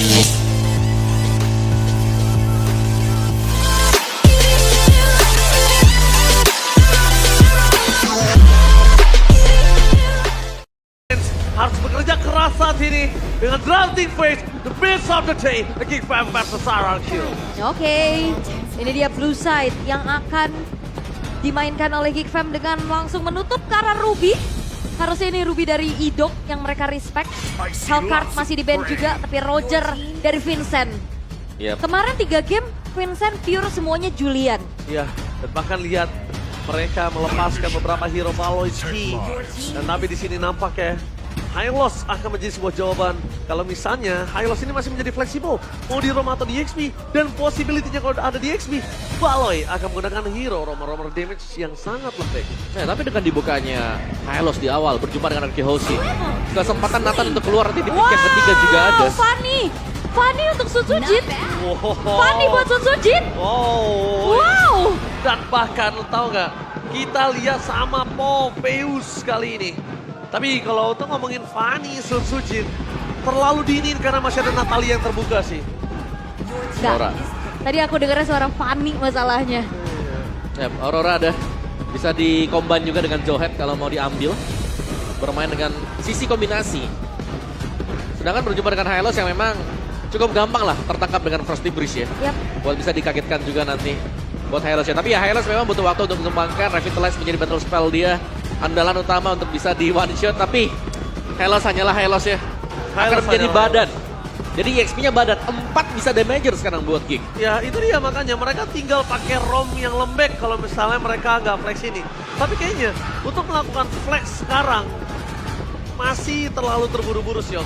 Harus bekerja keras saat ini dengan drafting phase, the best of the day, the Geek Fam versus RRQ. Oke, ini dia blue side yang akan dimainkan oleh Geek Fam dengan langsung menutup ke arah Ruby. Harusnya ini Ruby dari Idok yang mereka respect. Hellcard masih di ban juga, tapi Roger dari Vincent. Yep. Kemarin 3 game, Vincent pure semuanya Julian. Ya, dan bahkan lihat mereka melepaskan beberapa hero Valoisky. Dan tapi di sini nampak ya, Hylos akan menjadi sebuah jawaban. Kalau misalnya Hylos ini masih menjadi fleksibel, mau di Rom atau di XP, dan possibility-nya kalau ada di XP, Valoy akan menggunakan hero romer damage yang sangat lembek. Nah, tapi dengan dibukanya Hylos di awal berjumpa dengan Arki Hoshi, kesempatan Nathan untuk keluar nanti di pick yang ketiga juga ada. Fanny untuk Sun Sujin. Wow. Fanny buat Sun Sujin. Wow. Dan bahkan lo tau gak, kita lihat sama Popeyus kali ini. Tapi kalau untuk ngomongin Fanny, Sun Sujin, terlalu dini karena masih ada Natalia yang terbuka sih. Aurora. Tadi aku dengarnya suara Fanny masalahnya. Ya, Aurora ada. Bisa di-combine juga dengan Johet kalau mau diambil. Bermain dengan sisi kombinasi. Sedangkan berjumpa dengan Hylos yang memang cukup gampang lah tertangkap dengan Frosty Breeze ya. Yap. Buat bisa dikagetkan juga nanti buat Hylos ya. Tapi ya Hylos memang butuh waktu untuk mengembangkan Revitalize menjadi battle spell dia. Andalan utama untuk bisa di one shot, tapi Hylos hanyalah Hylos ya. Akan menjadi badan. Jadi EXP-nya badan, 4 bisa damager sekarang buat Geek. Ya itu dia makanya mereka tinggal pakai ROM yang lembek kalau misalnya mereka nggak flex ini. Tapi kayaknya untuk melakukan flex sekarang masih terlalu terburu-buru sih Om.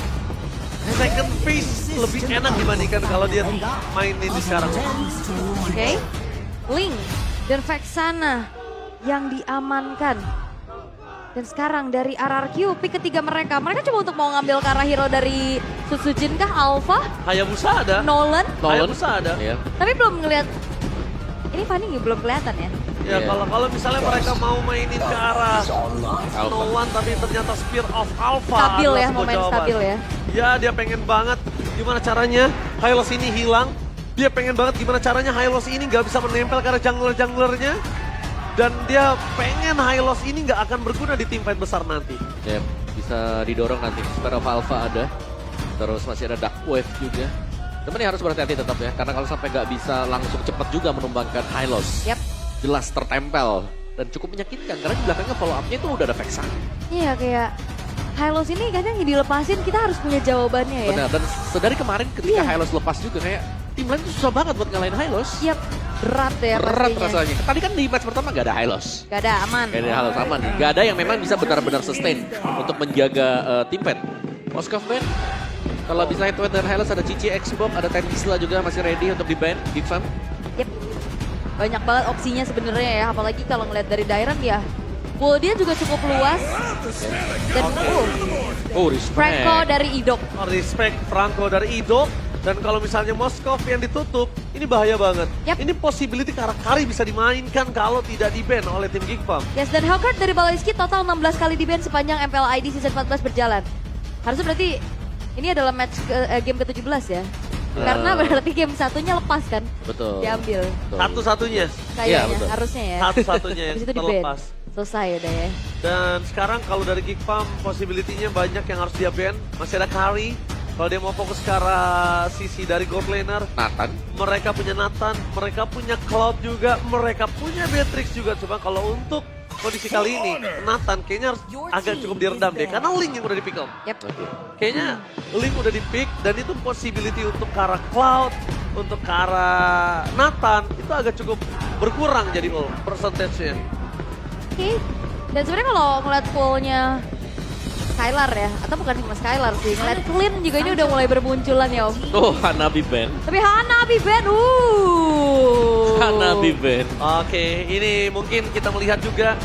Second phase lebih enak dibandingkan kalau dia main ini sekarang. Oke. Link dan Vexana yang diamankan. Dan sekarang dari RRQ, pick ketiga mereka. Mereka coba untuk mau ngambil ke arah hero dari Susujin kah? Alpha? Hayabusa ada. Nolan? Hayabusa ada. Iya. Tapi belum ngeliat. Ini Fanny belum kelihatan ya? Ya kalau misalnya mereka mau mainin ke arah No One tapi ternyata Spear of Alpha Stabil adalah ya, sebuah momen jawaban. stabil ya. Ya dia pengen banget gimana caranya Hylos ini hilang. Dia pengen banget gimana caranya Hylos ini nggak bisa menempel ke arah jungler-junglernya. Dan dia pengen Hylos ini nggak akan berguna di teamfight besar nanti. Ya, bisa didorong nanti. Spear of Alpha ada. Terus masih ada Dark Wave juga. Temen harus berhati-hati tetap ya. Karena kalau sampai nggak bisa langsung cepat juga menumbangkan Hylos. Yap. Jelas tertempel. Dan cukup menyakitkan. Karena di belakangnya follow up-nya itu udah ada Vexan. Iya kayak Hylos ini kadang dilepasin kita harus punya jawabannya ya. Benar, dan dari kemarin ketika Iya. Hylos lepas juga kayak tim lain tuh susah banget buat ngalahin Hylos. Yap, berat ya Berat pastinya. rasanya. Tadi kan di match pertama gak ada Hylos. Gak ada, aman. Gak ada Hylos aman. Gak ada yang memang bisa benar-benar sustain untuk menjaga team fight. Moskov ban. Kalau bisa head to head dengan Hylos ada Cici, Xbox, ada Ten Gisla juga masih ready untuk di ban, Geek Fam. Yep. Banyak banget opsinya sebenarnya ya, apalagi kalau ngeliat dari Dairon ya. Pool dia juga cukup luas. Dan Oh, respect. Franco dari Idok. Respect Franco dari Ido. Dan kalau misalnya Moskov yang ditutup, ini bahaya banget. Yap. Ini possibility Kari bisa dimainkan kalau tidak di-ban oleh tim Geek Fam. Yes, dan Hellcard dari Baloiski total 16 kali di-ban sepanjang MPLID season 14 berjalan. Harusnya berarti ini adalah match game ke-17 ya. Karena berarti game satunya lepas kan? Betul. Diambil. Betul. Satu-satunya. Kayaknya betul. harusnya ya. Satu-satunya yang Habis itu di-ban. terlepas. Selesai udah ya. Dan sekarang kalau dari Geek Fam, possibility-nya banyak yang harus dia ban. Masih ada Kari. Kalau dia mau fokus ke arah sisi dari gold laner, Nathan. mereka punya Nathan, mereka punya Cloud juga, mereka punya Beatrix juga. Coba kalau untuk kondisi kali ini, Nathan kayaknya harus agak cukup diredam deh. Karena Link yang udah di pick up. Yep. Oke. Kayaknya Link udah di pick dan itu possibility untuk ke arah Cloud, untuk ke arah Nathan, itu agak cukup berkurang jadi persentasenya. Oke. Dan sebenarnya kalau ngeliat poolnya Skylar ya, atau bukan cuma Skylar sih, ngeliat Clean juga ini udah mulai bermunculan ya Om. Oh, Hanabi ban. Tapi Hanabi ban, Hanabi ban. Oke, ini mungkin kita melihat juga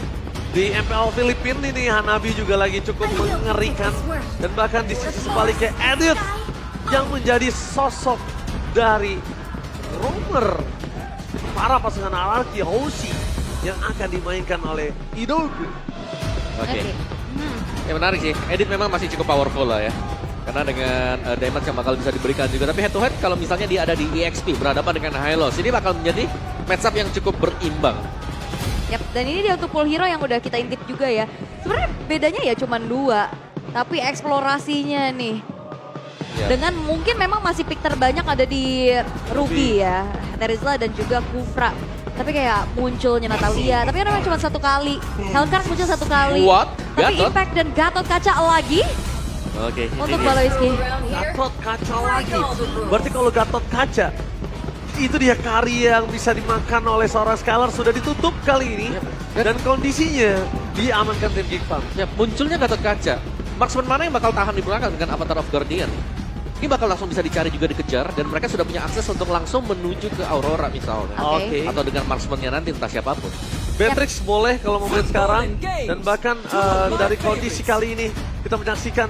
di MPL Filipina ini Hanabi juga lagi cukup mengerikan. Dan bahkan di sisi sebaliknya Edith yang menjadi sosok dari roamer para pasangan RRQ Hoshi yang akan dimainkan oleh Idogu. Oke. Ya menarik sih, Edit memang masih cukup powerful lah ya. Karena dengan damage yang bakal bisa diberikan juga. Tapi head to head kalau misalnya dia ada di EXP berhadapan dengan Hylos, ini bakal menjadi matchup yang cukup berimbang. Yap, dan ini dia untuk pool hero yang udah kita intip juga ya. Sebenarnya bedanya ya cuma 2, tapi eksplorasinya nih. Yap. Dengan mungkin memang masih pick terbanyak ada di Ruby ya, Terizla dan juga Kufra. Tapi kayak munculnya Natalia, tapi kan memang cuma 1 kali. Hellcats muncul 1 kali. What? Tapi Gatot? Impact dan Gatot kaca lagi Oke, ini untuk dia. Baloiski. Gatot kaca lagi. Berarti kalau Gatot kaca, itu dia carry yang bisa dimakan oleh seorang Skylar sudah ditutup kali ini. Dan kondisinya diamankan tim Geek Farm. Ya, munculnya Gatot Kaca. Marksman mana yang bakal tahan di belakang dengan Avatar of Guardian? Ini bakal langsung bisa dicari juga dikejar dan mereka sudah punya akses untuk langsung menuju ke Aurora misalnya. Oke. Atau dengan marksman-nya nanti entah siapapun. Beatrix boleh kalau mau main sekarang. Dan bahkan dari kondisi kali ini kita menyaksikan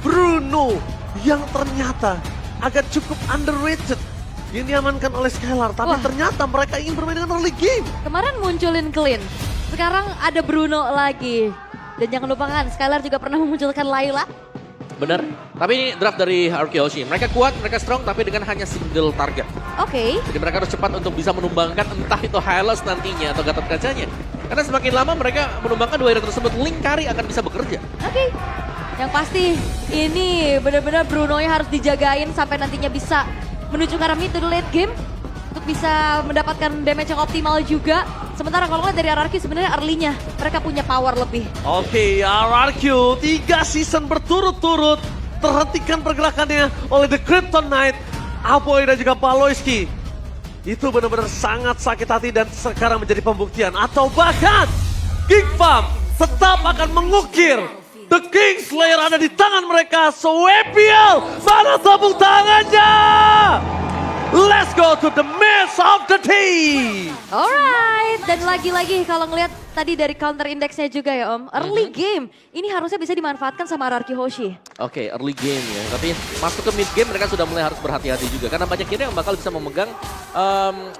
Bruno yang ternyata agak cukup underrated. Yang diamankan oleh Skylar, tapi Wah. ternyata mereka ingin bermain dengan early game. Kemarin munculin Clean, sekarang ada Bruno lagi. Dan jangan lupakan, Skylar juga pernah memunculkan Layla. Benar. Tapi ini draft dari Arkeoshi. Mereka kuat, mereka strong, tapi dengan hanya single target. Oke, Jadi mereka harus cepat untuk bisa menumbangkan entah itu Hylos nantinya atau Gatot Kacanya. Karena semakin lama mereka menumbangkan 2 hero tersebut, Link Kari akan bisa bekerja. oke. Yang pasti ini benar-benar Bruno-nya harus dijagain sampai nantinya bisa menuju ke arah mid to the late game. Untuk bisa mendapatkan damage yang optimal juga. Sementara kalau nggak dari RRQ sebenarnya early-nya mereka punya power lebih. Oke, RRQ 3 season berturut-turut terhentikan pergerakannya oleh The Kryptonite, Apoy dan juga Baloiski. Itu benar-benar sangat sakit hati dan sekarang menjadi pembuktian. Atau bahkan Geek Farm tetap akan mengukir The Kingslayer ada di tangan mereka. So EPL, mana tepuk tangannya? Let's go to the miss of the team. Alright, dan lagi-lagi kalau ngelihat tadi dari counter indexnya juga ya Om. Early game, ini harusnya bisa dimanfaatkan sama RRQ Hoshi. Oke, early game ya. Tapi masuk ke mid game mereka sudah mulai harus berhati-hati juga. Karena banyak hero yang bakal bisa memegang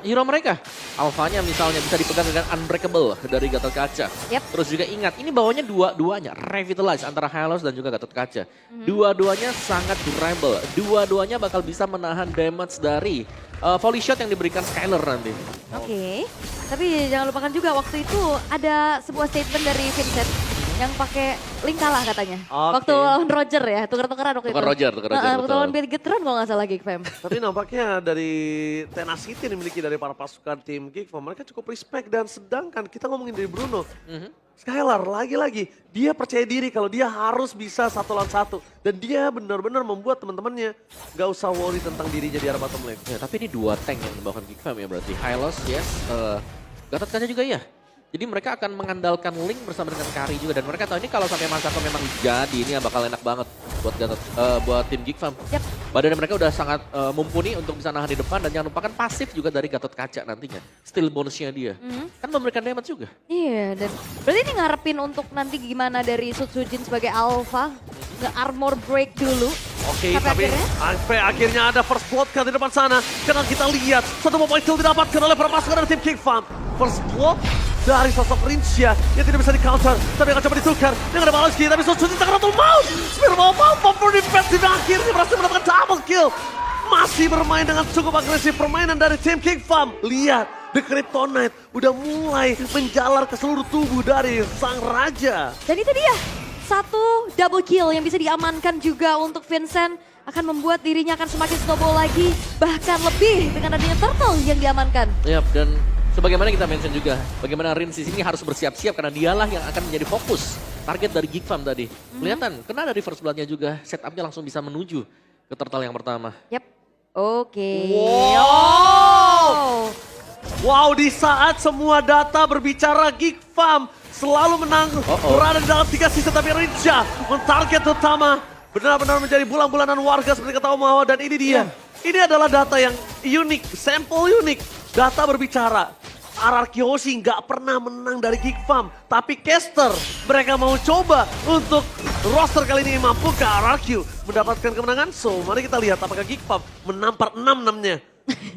hero mereka. Alfanya misalnya bisa dipegang dengan Unbreakable dari Gatot Kaca. Yep. Terus juga ingat, ini bawahnya dua-duanya Revitalize antara Hylos dan juga Gatot Kaca. Dua-duanya sangat durable. Dua-duanya bakal bisa menahan damage dari volley shot yang diberikan Skylar nanti. Oke, tapi jangan lupakan juga waktu itu ada sebuah statement dari Vincent yang pakai Link kalah katanya. Oke. Waktu lawan Roger ya, tuker-tukeran waktu Tukar itu. Roger, Waktu betul. lawan Bigetron kalau nggak salah Geek Fam. Tapi nampaknya dari tenacity yang dimiliki dari para pasukan tim Geek Farm, mereka cukup respect. Dan sedangkan kita ngomongin dari Bruno, Skylar lagi-lagi dia percaya diri kalau dia harus bisa 1 lawan 1. Dan dia benar-benar membuat teman-temannya gak usah worry tentang dirinya di arah bottom lane. Ya, tapi ini 2 tank yang dibawakan Geek Fam ya berarti. Hylos, yes. Gatot Kaca juga ya. Jadi mereka akan mengandalkan Link bersama dengan Kari juga. Dan mereka tahu ini kalau sampai Masako memang jadi, ini bakal enak banget buat buat tim Geek Farm. Yap. Badannya mereka udah sangat mumpuni untuk bisa nahan di depan. Dan jangan lupakan pasif juga dari Gatot Kaca nantinya. Still bonusnya dia. Kan memberikan damage juga. Iya, dan berarti ini ngarepin untuk nanti gimana dari Sutsujin sebagai alpha, nge-armor break dulu. Oke, Sampai tapi sampai akhirnya ada first blood kan di depan sana. Karena kita lihat satu point kill didapatkan oleh para pasukan dari tim Geek Farm. First blood dari sosok Rincia yang tidak bisa di-counter. Tapi akan coba ditukar dengan ada Baloiski. Tapi Suzuki tak rotul mouse. Spear mau for defense dan akhirnya berhasil mendapatkan double kill. Masih bermain dengan cukup agresif permainan dari tim Geek Farm. Lihat, The Kryptonite udah mulai menjalar ke seluruh tubuh dari sang raja. Dan itu dia, satu double kill yang bisa diamankan juga untuk Vincent. Akan membuat dirinya akan semakin snowball lagi. Bahkan lebih dengan adanya turtle yang diamankan. Yap, dan sebagaimana kita mention juga, bagaimana Rinsis ini harus bersiap-siap karena dialah yang akan menjadi fokus target dari Geek Farm tadi. Kelihatan, kena dari first blood-nya juga, setupnya langsung bisa menuju ke turtle yang pertama. Yap, oke. Wow. Wow, di saat semua data berbicara Geek Farm selalu menang, berada di dalam 3 season, tapi Rinja mentarget utama benar-benar menjadi bulan-bulanan warga seperti kata Om Hawa. Dan ini dia, ini adalah data yang unik, sampel unik. Data berbicara, RRQ Hoshi nggak pernah menang dari Geek Farm, tapi caster mereka mau coba untuk roster kali ini mampukah RRQ mendapatkan kemenangan. So, mari kita lihat apakah Geek Farm menampar 6-6-nya.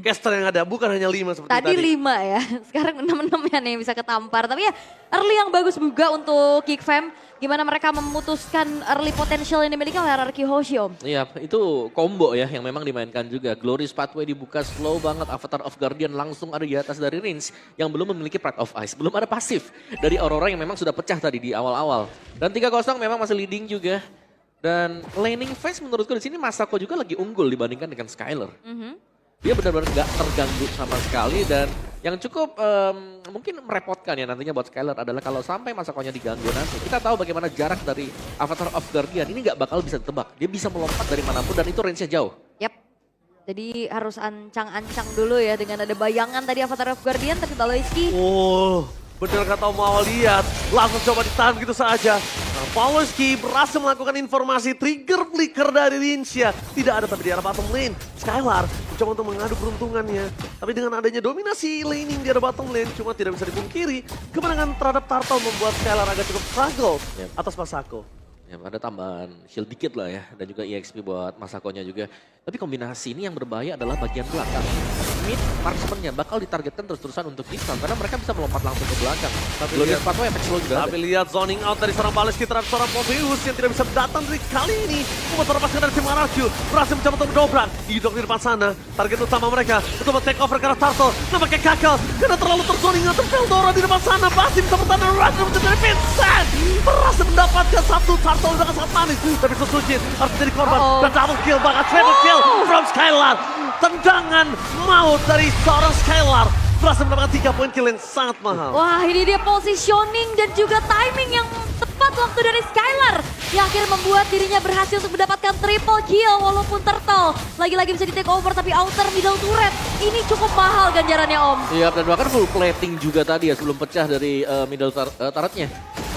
caster yang ada, bukan hanya 5 seperti Tadi tadi. 5 ya, sekarang 6-6 ya nih yang bisa ketampar. Tapi ya early yang bagus juga untuk Geek Fam. Gimana mereka memutuskan early potential yang dimiliki oleh RRQ Hoshiom. Iya, itu combo ya yang memang dimainkan juga. Glorious Pathway dibuka slow banget, Avatar of Guardian langsung ada di atas dari range yang belum memiliki Pride of Ice. Belum ada pasif dari Aurora yang memang sudah pecah tadi di awal-awal. Dan 3-0 memang masih leading juga. Dan laning phase menurutku di sini Masako juga lagi unggul dibandingkan dengan Skylar. Dia benar-benar nggak terganggu sama sekali dan yang cukup mungkin merepotkan ya nantinya buat Skylar adalah kalau sampai Masakonya diganggu nanti. Kita tahu bagaimana jarak dari Avatar of Guardian ini nggak bakal bisa ditebak. Dia bisa melompat dari manapun dan itu range-nya jauh. Yap. Jadi harus ancang-ancang dulu ya dengan ada bayangan tadi Avatar of Guardian tapi Baloiski. Oh, benar kata mau lihat, langsung coba ditahan gitu saja. Nah, Pawlowski berhasil melakukan informasi trigger flicker dari Rinsya. Tidak ada tapi di arah bottom lane. Skylar mencoba untuk mengadu peruntungannya. Tapi dengan adanya dominasi laning di arah bottom lane, cuma tidak bisa dipungkiri. Kemenangan terhadap Turtle membuat Skylar agak cukup struggle atas Masako. Ya, ada tambahan shield dikit lah ya dan juga EXP buat Masakonya juga. Tapi kombinasi ini yang berbahaya adalah bagian belakang. Mid marksman-nya bakal ditargetkan terus-terusan untuk discount karena mereka bisa melompat langsung ke belakang. Tapi Glorious Pathway efek slow juga ada. Tapi lihat zoning out dari seorang Baloiski terhadap seorang Poveus yang tidak bisa datang dari kali ini. Membuat terlepaskan dari tim RRQ. Berhasil mencoba untuk mendobrak. Idok di depan sana. Target utama mereka untuk men-take over ke arah Turtle. Nampaknya gagal. Karena terlalu terzoning out. Veldora di depan sana. Masih bisa bertahan dan Rush dari Vincent. Berhasil mendapatkan satu Turtle dengan sangat manis. Tapi Susujin harus jadi korban. Dan double kill bahkan triple kill from Skylar. Tendangan maut dari seorang Skylar. Berhasil mendapatkan 3 poin kill yang sangat mahal. Wah ini dia positioning dan juga timing yang tepat waktu dari Skylar. Yang akhirnya membuat dirinya berhasil untuk mendapatkan triple kill walaupun Turtle lagi-lagi bisa di take over tapi outer middle turret. Ini cukup mahal ganjarannya Om. Iya dan bahkan full plating juga tadi ya sebelum pecah dari middle turretnya.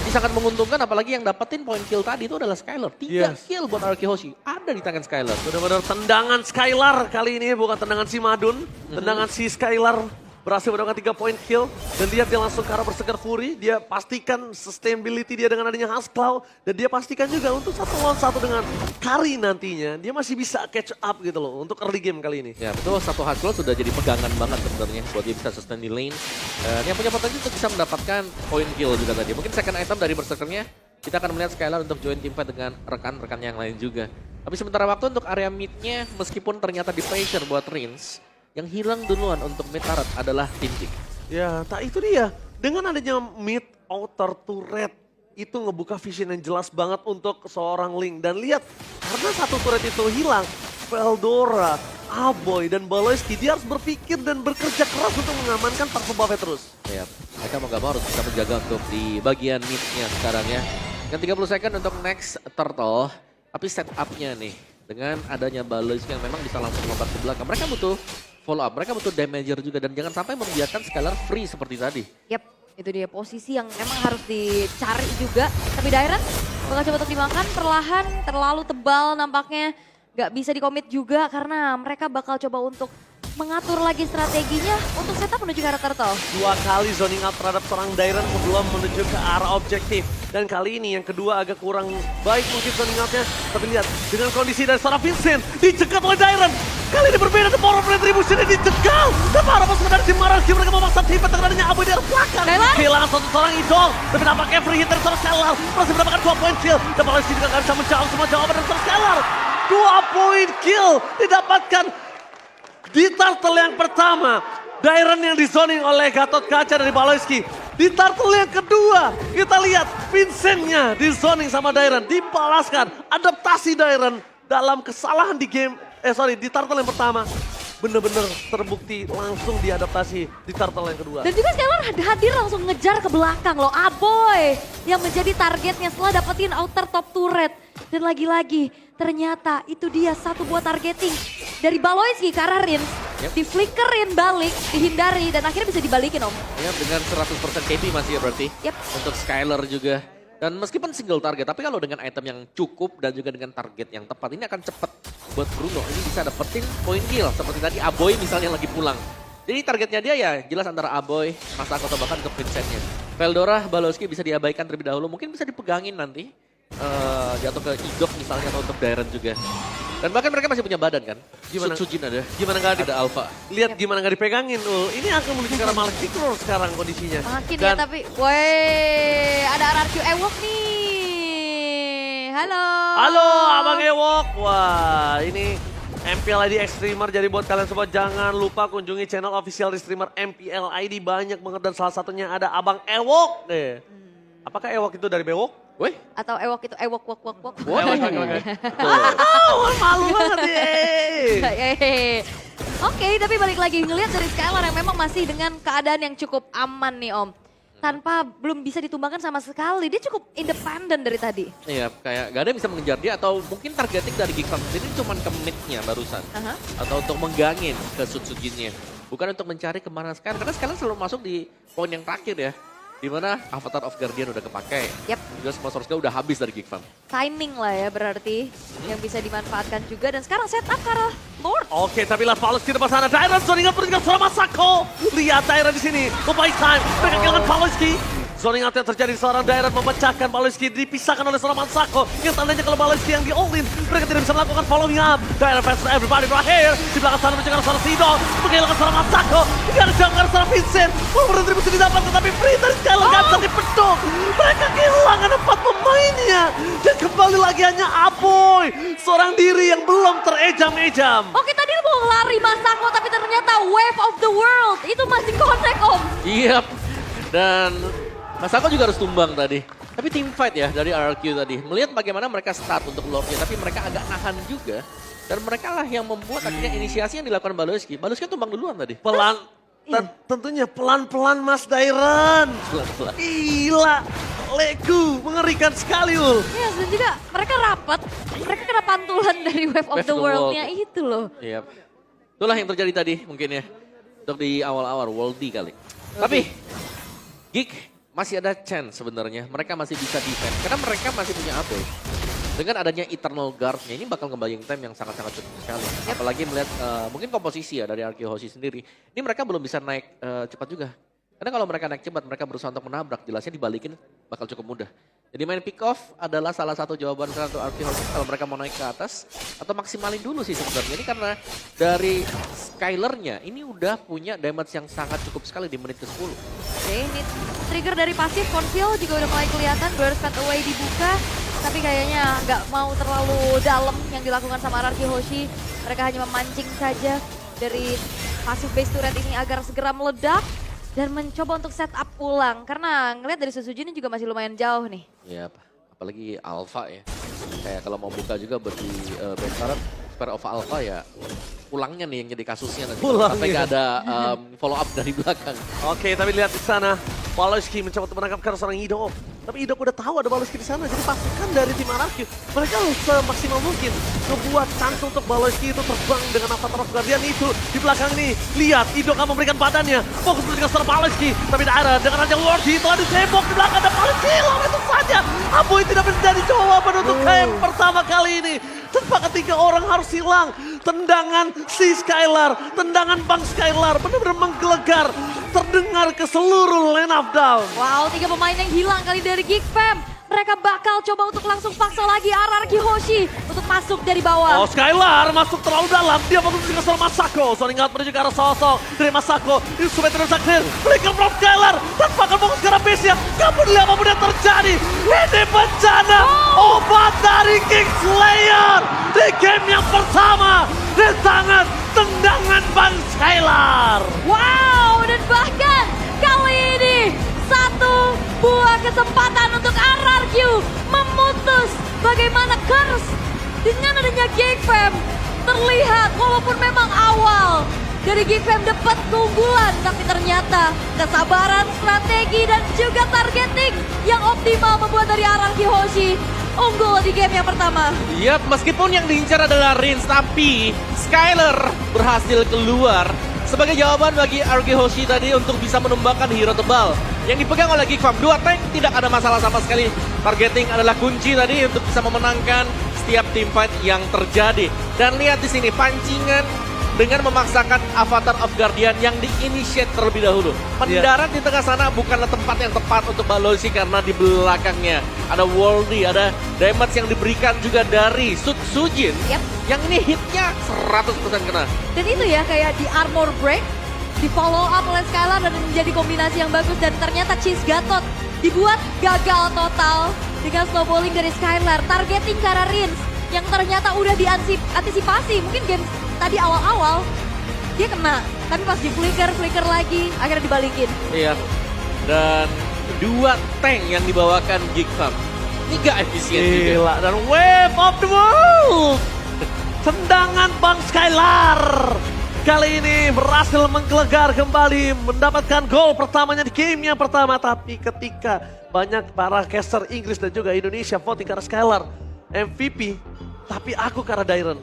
Ini sangat menguntungkan apalagi yang dapetin point kill tadi itu adalah Skylar. 3 kill buat RRQ Hoshi ada di tangan Skylar. Benar-benar tendangan Skylar kali ini bukan tendangan si Madun. Tendangan si Skylar berhasil mendapatkan 3 poin kill. Dan lihat dia langsung ke arah Berserker Fury. Dia pastikan sustainability dia dengan adanya Huskclaw. Dan dia pastikan juga untuk 1 lawan 1 dengan Kari nantinya. Dia masih bisa catch up gitu loh untuk early game kali ini. Ya betul, satu Huskclaw sudah jadi pegangan banget sebenarnya buat dia bisa sustain di lane. Dan yang punya potensi untuk bisa mendapatkan point kill juga tadi. Mungkin second item dari Berserkernya kita akan melihat Skylar untuk join teamfight dengan rekan-rekan yang lain juga. Tapi sementara waktu untuk area mid-nya meskipun ternyata di pressure buat Rins, yang hilang duluan untuk mid turret adalah Tintik. Ya, tak itu dia. Dengan adanya mid outer turret itu ngebuka vision yang jelas banget untuk seorang Link. Dan lihat, karena satu turret itu hilang, Veldora, Aboy, dan Baloiski dia harus berpikir dan bekerja keras untuk mengamankan Turtle buff-nya terus. Ya, mereka mau gak mau harus bisa menjaga untuk di bagian mid-nya sekarang ya. Dengan 30 second untuk next Turtle, tapi setup-nya nih dengan adanya Baloiski yang memang bisa langsung lompat ke belakang. Mereka butuh follow up, mereka butuh damager juga dan jangan sampai membiarkan Skylar free seperti tadi. Yap, itu dia posisi yang emang harus dicari juga. Tapi Dairen bakal coba untuk dimakan perlahan, terlalu tebal nampaknya. Gak bisa dikomit juga karena mereka bakal coba untuk mengatur lagi strateginya untuk setup menuju ke arah Turtle. 2 kali zoning out terhadap seorang Dairen sebelum menuju ke arah objektif. Dan kali ini yang kedua agak kurang baik mungkin zoning outnya. Tapi lihat dengan kondisi dari seorang Vincent dicegat oleh Dairen. Kali ini berbeda, The Power of Retribution ini dicegal. Dan para pasukan dari tim RRQ mereka memaksa tipe dengan adanya Abu di arah belakang. Kehilangan satu seorang idol. Tapi nampaknya free hit dari seorang Skylar. Masih mendapatkan 2 poin kill. Dan Baloiski juga gak bisa menjawab semua jawaban dari seorang Skylar. 2 poin kill didapatkan di Turtle yang pertama. Dairen yang dizoning oleh Gatot Kaca dari Baloiski. Di Turtle yang kedua, kita lihat Vincent-nya dizoning sama Dairen. Dibalaskan adaptasi Dairen dalam kesalahan di game, di Turtle yang pertama. Bener-bener terbukti langsung diadaptasi di Turtle yang kedua. Dan juga Skylar hadir langsung ngejar ke belakang loh. Aboy yang menjadi targetnya setelah dapetin outer top turret. Dan lagi-lagi ternyata itu dia satu buah targeting dari Baloiski ke arah Rins. Di flickerin balik, dihindari dan akhirnya bisa dibalikin Om. Ya dengan 100% KP masih ya berarti. Yep. Untuk Skylar juga. Dan meskipun single target, tapi kalau dengan item yang cukup dan juga dengan target yang tepat, ini akan cepat buat Bruno. Ini bisa dapetin point kill seperti tadi Aboy misalnya lagi pulang. Jadi targetnya dia ya jelas antara Aboy, Masako atau bahkan ke Vincent-nya. Veldora, Baloiski bisa diabaikan terlebih dahulu, mungkin bisa dipegangin nanti. Jatuh ke Idok misalnya atau untuk Dairen juga. Dan bahkan mereka masih punya badan kan. Gimana? Sujin ada. Gimana nggak Ada Alpha. lihat gimana nggak dipegangin. Ini akan menuju ke arah Malefic Roar sekarang kondisinya. Makin ya tapi, woi ada RRQ Ewok nih. Halo. Halo Abang Ewok. Wah ini MPL ID Extremer. Jadi buat kalian semua jangan lupa kunjungi channel official di streamer MPL ID. Banyak banget dan salah satunya ada Abang Ewok deh. Apakah Ewok itu dari Bewok? Woi. Atau Ewok itu Ewok wok wok wok. Malu banget ya. Oke, tapi balik lagi ngelihat dari Skylar yang memang masih dengan keadaan yang cukup aman nih Om. Tanpa belum bisa ditumbangkan sama sekali, dia cukup independen dari tadi. Iya, kayak gak ada yang bisa mengejar dia atau mungkin targeting dari Geek Farm sendiri cuma ke mid-nya barusan. Atau untuk menggangin ke Sujinnya. Bukan untuk mencari kemana sekarang, karena sekarang selalu masuk di poin yang terakhir ya. Dimana Avatar of Guardian udah kepakai. Yap. Juga semua source udah habis dari Geek Farm. Timing lah ya berarti yang bisa dimanfaatkan juga dan sekarang setup ke arah Lord. Oke, tapi lihat Paulus di depan sana. Dairon zoning out berikan seorang Masako. Lihat Dairon di sini. Membaik time. Mereka kehilangan Paulski. Zoning out yang terjadi seorang Dairon memecahkan Paulski. Dipisahkan oleh seorang Masako. Yang tandanya kalau Paulski yang di-all-in. Mereka tidak bisa melakukan following up. Dairon versus everybody berakhir. Di belakang sana mencegah seorang Sido. Menghilangkan seorang Masako. Tidak ada jangkar seorang Vincent. Retribusi didapat tetapi free dari Skylar gak bisa dipedok. Mereka kehilangan 4 pemainnya. Dan kembali lagi hanya Aboy. Seorang diri yang belum terejam-ejam. Oke tadi mau lari Masako tapi ternyata Wave of the World itu masih connect Om. Iya. Dan Masako juga harus tumbang tadi. Tapi team fight ya dari RRQ tadi. Melihat bagaimana mereka start untuk Lordnya. Tapi mereka agak nahan juga. Dan mereka lah yang membuat akhirnya inisiasi yang dilakukan Baloski. Baloski tumbang duluan tadi. Pelan, tentunya pelan-pelan Mas Dairon. Pelan-pelan. Gila, Leku, mengerikan sekali Ul. Yes, dan juga mereka rapat. Mereka kena pantulan dari Wave of the World-nya itu loh. Iya. Itulah yang terjadi tadi mungkin ya. Untuk di awal-awal Worldy kali. Tapi Geek masih ada chance sebenarnya. Mereka masih bisa defense. Karena mereka masih punya Aboy. Dengan adanya Eternal Guard-nya ini bakal ngebayang time yang sangat-sangat cukup sekali. Apalagi melihat mungkin komposisi ya dari RRQ Hoshi sendiri. Ini mereka belum bisa naik cepat juga. Karena kalau mereka naik cepat, mereka berusaha untuk menabrak. Jelasnya dibalikin bakal cukup mudah. Jadi main pick off adalah salah satu jawaban untuk RRQ Hoshi kalau mereka mau naik ke atas. Atau maksimalin dulu sih sebenarnya. Ini karena dari Skylar-nya ini udah punya damage yang sangat cukup sekali di menit ke-10. Oke, ini trigger dari pasif Conceal juga udah mulai kelihatan. Burst Fat Away dibuka. Tapi kayaknya nggak mau terlalu dalam yang dilakukan sama RRQ Hoshi. Mereka hanya memancing saja dari pasif base turret ini agar segera meledak. Dan mencoba untuk setup ulang. Karena ngelihat dari Sujin juga masih lumayan jauh nih. Iya, apalagi Alpha ya. Kayak kalau mau buka juga buat di base turret, Spare of Alpha ya. Pulangnya nih yang jadi kasusnya nanti. Sampai gak ada follow up dari belakang. Oke, tapi lihat di sana. Baloski mencoba untuk menangkap seorang Idok. Tapi Idok udah tahu ada Baloski di sana. Jadi pasukan dari tim RRQ. Mereka harus semaksimal mungkin ngebuat chance untuk Baloski itu terbang dengan Avatar of Guardian itu. Di belakang ini, lihat Idok akan memberikan badannya. Fokus dengan seorang Baloski. Tapi daerah dengan Raja Wordy telah ditembok di belakang ada Baloski. Lalu itu saja. Aboy tidak menjadi jawaban untuk camp pertama kali ini. Tanpa ketiga orang harus hilang. Tendangan si Skylar, tendangan Bang Skylar benar-benar menggelegar. Terdengar ke seluruh lane of down. Wow, 3 pemain yang hilang kali dari Geek Fam. Mereka bakal coba untuk langsung paksa lagi RRQ Hoshi untuk masuk dari bawah. Oh, Skylar masuk terlalu dalam. Dia fokus ke seorang Masako. Zoning out menuju ke arah sosok dari Masako. Ini supaya tidak bisa clear. Berikan from Skylar. Tanpa akan fokus ke arah base-nya. Gak peduli apapun yang terjadi. Ini bencana. Obat dari Kingslayer. Di game yang pertama. Di tangan tendangan Bang Skylar. Wow, dan bahkan kali ini satu buah kesempatan untuk RRQ memutus bagaimana curse dengan adanya Geek Fam terlihat walaupun memang awal dari Geek Fam dapat keunggulan tapi ternyata kesabaran, strategi dan juga targeting yang optimal membuat dari RRQ Hoshi unggul di game yang pertama. Yap, meskipun yang diincar adalah Rins, tapi Skylar berhasil keluar sebagai jawaban bagi RRQ Hoshi tadi untuk bisa menumbangkan hero tebal yang dipegang oleh Geek Farm. 2 tank tidak ada masalah sama sekali. Targeting adalah kunci tadi untuk bisa memenangkan setiap team fight yang terjadi. Dan lihat di sini pancingan dengan memaksakan Avatar of Guardian yang di-initiate terlebih dahulu. Mendarat di tengah sana bukanlah tempat yang tepat untuk Balozi karena di belakangnya ada Worldy, ada damage yang diberikan juga dari Sujin. Yap. Yang ini hitnya 100% kena. Dan itu ya kayak di armor break, di follow up oleh Skylar dan menjadi kombinasi yang bagus. Dan ternyata Cheese Gatot dibuat gagal total dengan snowballing dari Skylar. Targeting ke arah Rins yang ternyata udah diantisipasi. Mungkin game tadi awal-awal dia kena, tapi pas di flicker lagi akhirnya dibalikin. Iya. Dan 2 tank yang dibawakan Geek Fam. Ini gak efisien juga. Gila, dan Wave of the World. Tendangan Bang Skylar. Kali ini berhasil menggelegar kembali, mendapatkan gol pertamanya di game yang pertama. Tapi ketika banyak para caster Inggris dan juga Indonesia voting karena Skylar MVP, tapi aku karena Dairon.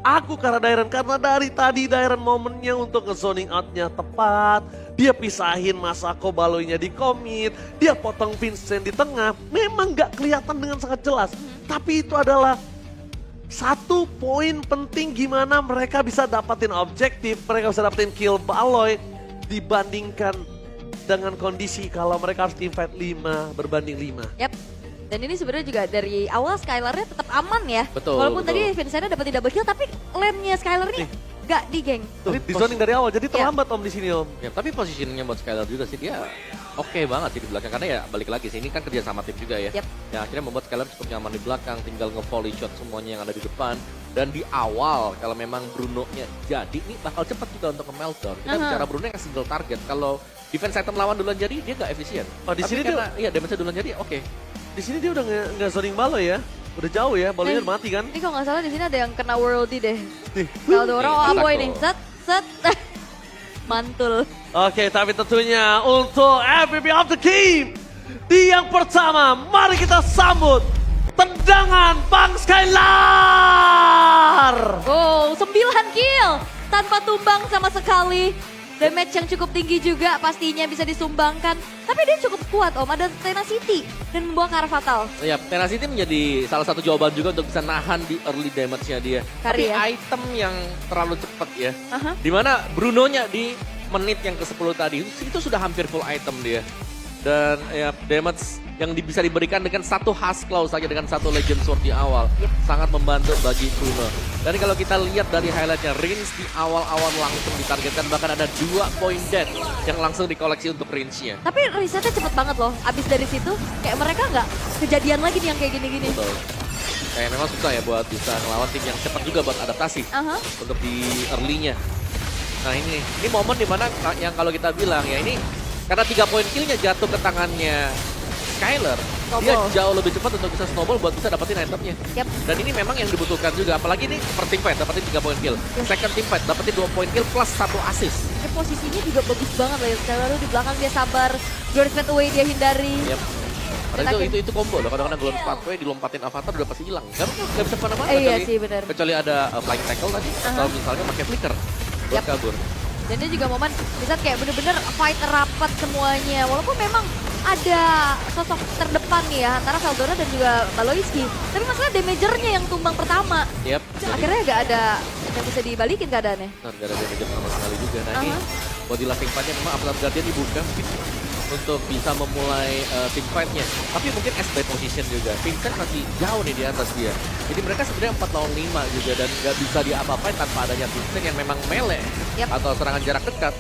Aku karena Dairon, karena dari tadi Dairon momennya untuk nge-zoning out-nya tepat. Dia pisahin Masako Baloy-nya di commit, dia potong Vincent di tengah. Memang gak kelihatan dengan sangat jelas. Tapi itu adalah satu poin penting gimana mereka bisa dapatin objektif, mereka bisa dapetin kill Baloy dibandingkan dengan kondisi kalau mereka harus teamfight 5 berbanding 5. Yap. Dan ini sebenarnya juga dari awal Skylar-nya tetap aman ya. Betul, Walaupun betul. tadi Vincent-nya dapat double kill, tapi lane-nya Skylar ini gak di geng. Tuh, di zoning dari awal, jadi terlambat Om di sini Om. Ya, tapi posisinya buat Skylar juga sih dia oke banget sih di belakang. Karena ya balik lagi sih, ini kan kerja sama tim juga ya. Yep. Ya akhirnya membuat Skylar cukup nyaman di belakang, tinggal nge-volley shot semuanya yang ada di depan. Dan di awal, kalau memang Bruno-nya jadi, ini bakal cepat juga untuk ke-meltdown. Kita bicara Bruno yang single target, kalau defense item lawan duluan jadi, dia nggak efisien. Oh, di Tapi sini karena, iya damage-nya duluan jadi, oke. Di sini dia udah nggak zoning Baloy ya. Udah jauh ya, Baloy udah mati kan. Ini kalau nggak salah di sini ada yang kena Worldy deh. Nih. Caldoro, Nih, oh boy Masako. nih, set. Mantul. Oke, tapi tentunya untuk MVP of the game. Di yang pertama, mari kita sambut tendangan Bang Skylar. Oh, 9 kill tanpa tumbang sama sekali. Damage yang cukup tinggi juga pastinya bisa disumbangkan. Tapi dia cukup kuat Om, ada tenacity dan membawa ke arah fatal. Ya, Tenacity menjadi salah satu jawaban juga untuk bisa nahan di early damage-nya dia. Kari Tapi ya. item yang terlalu cepat ya. Aha. Dimana Bruno-nya di menit yang ke-10 tadi, itu sudah hampir full item dia. Dan ya damage yang bisa diberikan dengan satu Husk Claw saja, dengan satu Legend Sword di awal. Sangat membantu bagi Bruno. Dan kalau kita lihat dari highlightnya, Rins di awal-awal langsung ditargetkan. Bahkan ada 2 point dead yang langsung dikoleksi untuk Rins-nya. Tapi resetnya cepet banget loh. Abis dari situ kayak mereka nggak kejadian lagi nih yang kayak gini-gini. Betul. Kayak memang susah ya buat bisa ngelawan tim yang cepat juga buat adaptasi Aha. untuk di early-nya. Nah ini momen dimana yang kalau kita bilang ya ini karena 3 poin kill-nya jatuh ke tangannya Skylar, dia Snowball. jauh lebih cepat untuk bisa snowball buat bisa dapetin itemnya. Yap. Dan ini memang yang dibutuhkan juga, apalagi ini per team fight dapetin 3 poin kill. Second team fight dapetin 2 poin kill plus 1 assist. Ya, posisinya juga bagus banget lah ya. Skylar di belakang dia sabar. Glorious Pathway dia hindari. Yap. Padahal itu combo loh, kadang-kadang Glorious Pathway dilompatin avatar udah pasti hilang. Gak bisa kemana-mana. Iya kecuali- sih, benar. Kecuali ada flying tackle tadi, atau misalnya pakai flicker buat Yap. kabur. Dan dia juga momen bisa kayak bener-bener fight rapat semuanya. Walaupun memang ada sosok terdepan nih ya antara Veldora dan juga Baloyski. Tapi masalah damagernya yang tumbang pertama. Yap. Akhirnya gak ada yang bisa dibalikin keadaannya. Nah, gak ada damage sama sekali juga. Nah ini body laughing fight-nya memang Avatar Guardian dibuka untuk bisa memulai team fight-nya. Tapi mungkin as by position juga. Vincent masih jauh nih di atas dia. Jadi mereka sebenarnya 4 lawan 5 juga dan gak bisa diapa-apain tanpa adanya Vincent yang memang melee Yap. atau serangan jarak dekat.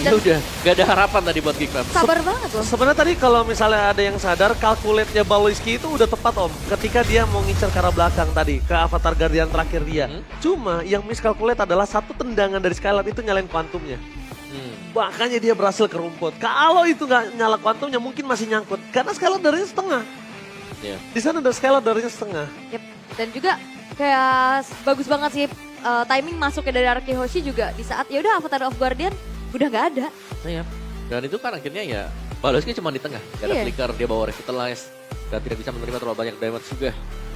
Ya Dan- udah, gak ada harapan tadi buat Geekfam. Sabar banget loh. Sebenarnya tadi kalau misalnya ada yang sadar, kalkulatnya Baloyski itu udah tepat Om. Ketika dia mau ngincer ke arah belakang tadi, ke Avatar Guardian terakhir dia. Cuma yang miskalkulate adalah satu tendangan dari Skylar itu nyalain kuantumnya. Makanya dia berhasil ke rumput. Kalau itu nggak nyala kuantumnya mungkin masih nyangkut. Karena Skylar darinya setengah. Iya. Di sana ada Skylar darinya setengah. Yep. Dan juga kayak bagus banget sih timing masuknya dari Araki Hoshi juga di saat ya udah Avatar of Guardian udah nggak ada. Iya. Dan itu kan akhirnya ya Baloyski cuma di tengah. Gak ada Iya. flicker, dia bawa revitalize. Dan tidak bisa menerima terlalu banyak damage juga.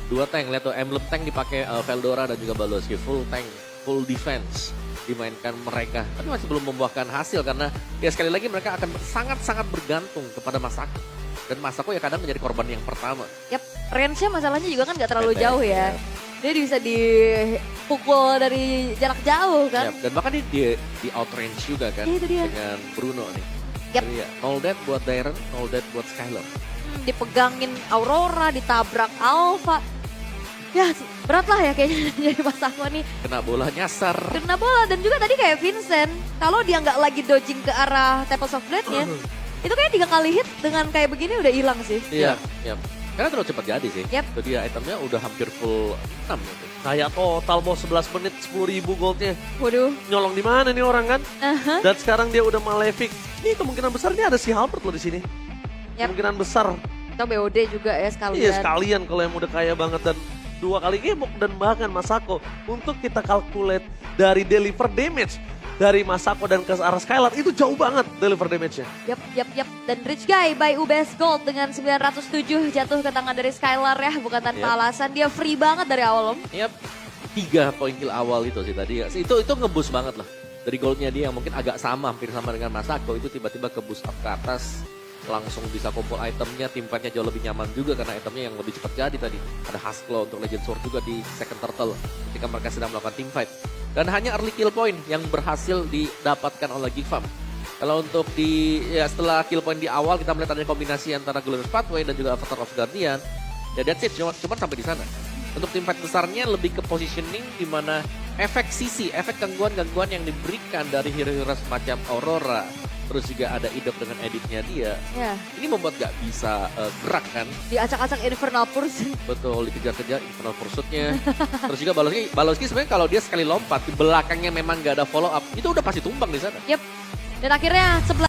2 tank, lihat tuh emblem tank dipakai Veldora dan juga Baloyski. Full tank, full defense dimainkan mereka. Tapi masih belum membuahkan hasil karena ya sekali lagi mereka akan sangat-sangat bergantung kepada Masako. Dan Masako ya kadang menjadi korban yang pertama. Yap, range-nya masalahnya juga kan nggak terlalu Pendek, jauh ya. ya. Dia bisa di pukul dari jarak jauh kan. Yap, dan bahkan di outrange juga kan. Iya, itu dia. Dengan Bruno nih. Yap. Jadi ya, all that buat Darren, all that buat Skylar. Dipegangin Aurora, ditabrak Alpha. Ya berat lah ya kayaknya jadi Mas Ako nih. Kena bola nyasar. Kena bola dan juga tadi kayak Vincent. Kalau dia nggak lagi dodging ke arah Temples of Blade-nya. Itu kayak 3 kali hit dengan kayak begini udah hilang sih. Iya, iya. Karena terlalu cepat jadi sih. Yap. Jadi ya itemnya udah hampir full 6 gitu. Kayak total mau 11 menit 10.000 goldnya. Waduh. Nyolong di mana nih orang kan? Aha. Dan sekarang dia udah Malefic. Ini kemungkinan besar ini ada si Halbert loh di sini. Yap. Kemungkinan besar. Atau BOD juga ya sekalian. Iya sekalian kalau yang udah kaya banget dan 2 kali gemuk dan bahkan Masako untuk kita kalkulate dari deliver damage dari Masako dan ke arah Skylar itu jauh banget deliver damage-nya. Yap. Dan Rich Guy by UBS Gold dengan 907 jatuh ke tangan dari Skylar ya. Bukan tanpa Yap. alasan, dia free banget dari awal om. Yap. 3 poin kill awal itu sih tadi. Itu nge-boost banget lah. Dari goldnya dia yang mungkin agak sama, hampir sama dengan Masako. Itu tiba-tiba ke-boost up ke atas. Langsung bisa kumpul itemnya, teamfightnya jauh lebih nyaman juga karena itemnya yang lebih cepat jadi tadi. Ada Husklaw untuk Legend Sword juga di second turtle ketika mereka sedang melakukan teamfight. Dan hanya early kill point yang berhasil didapatkan oleh Geekfarm. Kalau untuk setelah kill point di awal kita melihat ada kombinasi antara Glorious Pathway dan juga Avatar of Guardian. Ya that's it, cuma sampai di sana. Untuk teamfight besarnya lebih ke positioning di mana efek sisi, efek gangguan-gangguan yang diberikan dari hero-hero semacam Aurora. Terus juga ada Idok dengan editnya dia. Ya, Ini membuat gak bisa gerak kan. diacak-acak Infernal Pursuit. Betul, dikejar-kejar Infernal Pursuit-nya. Terus juga Balowski sebenarnya kalau dia sekali lompat, di belakangnya memang gak ada follow up, itu udah pasti tumbang di sana. Yep. Dan akhirnya 11